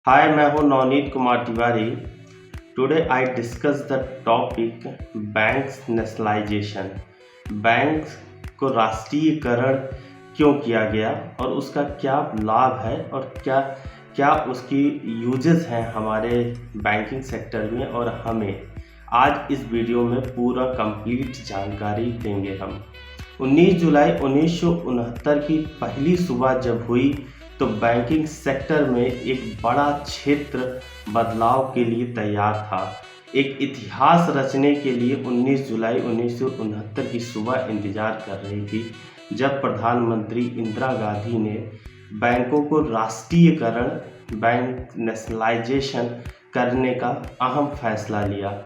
हाय, मैं हूँ Navneet Kumar Tiwari. Today I discuss the topic banks nationalisation. Bank को राष्ट्रीयकरण क्यों किया गया और उसका क्या लाभ है और क्या क्या उसकी यूजेस हैं हमारे बैंकिंग सेक्टर में, और हमें आज इस वीडियो में पूरा कंप्लीट जानकारी देंगे हम। 19 जुलाई 1969 की पहली सुबह जब हुई तो बैंकिंग सेक्टर में एक बड़ा क्षेत्र बदलाव के लिए तैयार था। एक इतिहास रचने के लिए 19 जुलाई 1969 की सुबह इंतजार कर रही थी, जब प्रधानमंत्री इंदिरा गांधी ने बैंकों को राष्ट्रीयकरण, बैंक नेशनलाइजेशन करने का अहम फैसला लिया।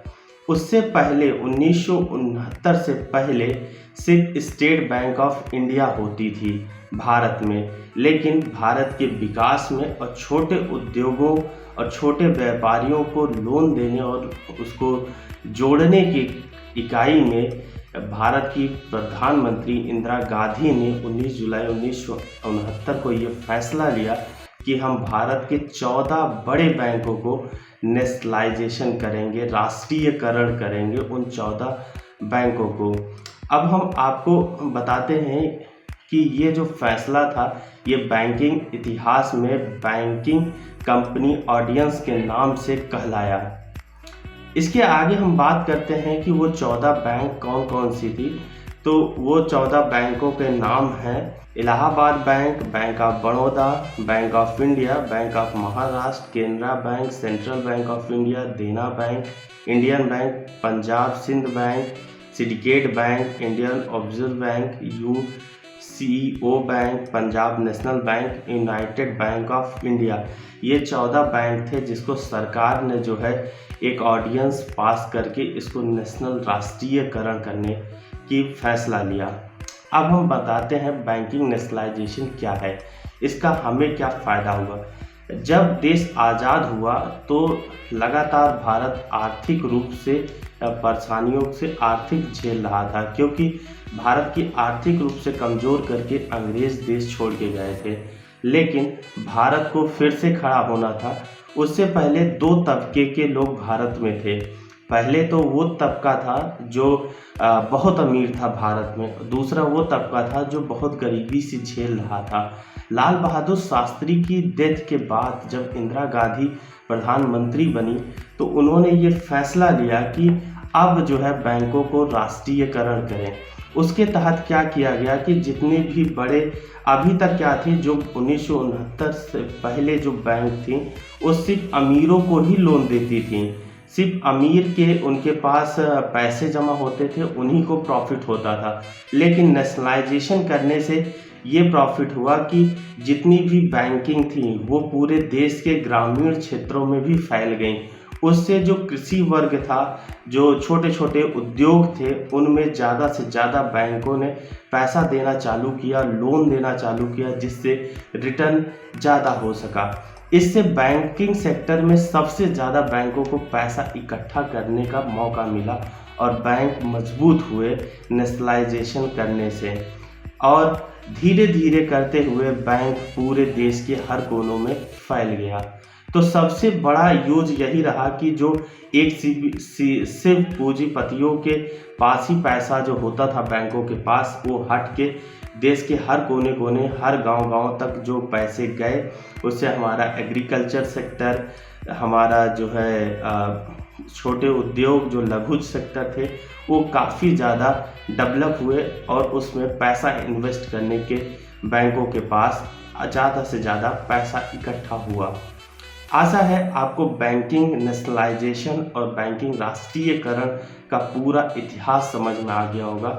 उससे पहले 1969 से पहले सिर्फ स्टेट बैंक ऑफ इंडिया होती थी भारत में, लेकिन भारत के विकास में और छोटे उद्योगों और छोटे व्यापारियों को लोन देने और उसको जोड़ने की इकाई में भारत की प्रधानमंत्री इंदिरा गांधी ने 19 जुलाई 1969 को ये फैसला लिया कि हम भारत के 14 बड़े बैंकों को नेशनलाइजेशन करेंगे, राष्ट्रीयकरण करेंगे उन 14 बैंकों को। अब हम आपको बताते हैं कि ये जो फैसला था ये बैंकिंग इतिहास में बैंकिंग कंपनी ऑर्डिनेंस के नाम से कहलाया। इसके आगे हम बात करते हैं कि वो 14 बैंक कौन कौन सी थी। तो वो 14 बैंकों के नाम हैं Allahabad bank, bank of Baroda, bank of India, bank of Maharashtra, Canara bank, central bank of India, Dena bank, Indian bank, Punjab Sindh bank, syndicate bank, Indian overseas bank, UCO bank, Punjab national bank, united bank of India. ये 14 बैंक थे जिसको सरकार ने जो है एक ordinance पास करके इसको नेशनल राष्ट्रीयकरण करने की फैसला लिया। अब हम बताते हैं बैंकिंग नेशनलाइजेशन क्या है, इसका हमें क्या फ़ायदा हुआ। जब देश आज़ाद हुआ तो लगातार भारत आर्थिक रूप से परेशानियों से आर्थिक झेल रहा था, क्योंकि भारत की आर्थिक रूप से कमज़ोर करके अंग्रेज़ देश छोड़ के गए थे। लेकिन भारत को फिर से खड़ा होना था। उससे पहले दो तबके के लोग भारत में थे। पहले तो वो तबका था जो बहुत अमीर था भारत में, दूसरा वो तबका था जो बहुत गरीबी से झेल रहा था। लाल बहादुर शास्त्री की डेथ के बाद जब इंदिरा गांधी प्रधानमंत्री बनी तो उन्होंने ये फैसला लिया कि अब जो है बैंकों को राष्ट्रीयकरण करें। उसके तहत क्या किया गया कि जितने भी बड़े अभी तक क्या थे, जो 1969 से पहले जो बैंक थी वो सिर्फ अमीरों को ही लोन देती थी। सिर्फ अमीर के उनके पास पैसे जमा होते थे, उन्हीं को प्रॉफिट होता था। लेकिन नेशनलाइजेशन करने से ये प्रॉफिट हुआ कि जितनी भी बैंकिंग थी वो पूरे देश के ग्रामीण क्षेत्रों में भी फैल गई। उससे जो कृषि वर्ग था, जो छोटे छोटे उद्योग थे, उनमें ज़्यादा से ज़्यादा बैंकों ने पैसा देना चालू किया, लोन देना चालू किया, जिससे रिटर्न ज़्यादा हो सका। इससे बैंकिंग सेक्टर में सबसे ज़्यादा बैंकों को पैसा इकट्ठा करने का मौका मिला और बैंक मजबूत हुए नेशनलाइजेशन करने से। और धीरे धीरे करते हुए बैंक पूरे देश के हर कोनों में फैल गया। तो सबसे बड़ा यूज यही रहा कि जो एक सिर्फ पूंजीपतियों के पास ही पैसा जो होता था बैंकों के पास, वो हट के देश के हर कोने कोने, हर गांव-गांव तक जो पैसे गए, उससे हमारा एग्रीकल्चर सेक्टर, हमारा जो है छोटे उद्योग, जो लघु सेक्टर थे, वो काफ़ी ज़्यादा डेवलप हुए और उसमें पैसा इन्वेस्ट करने के बैंकों के पास ज़्यादा से ज़्यादा पैसा इकट्ठा हुआ। आशा है आपको बैंकिंग नेशनलाइजेशन और बैंकिंग राष्ट्रीयकरण का पूरा इतिहास समझ में आ गया होगा।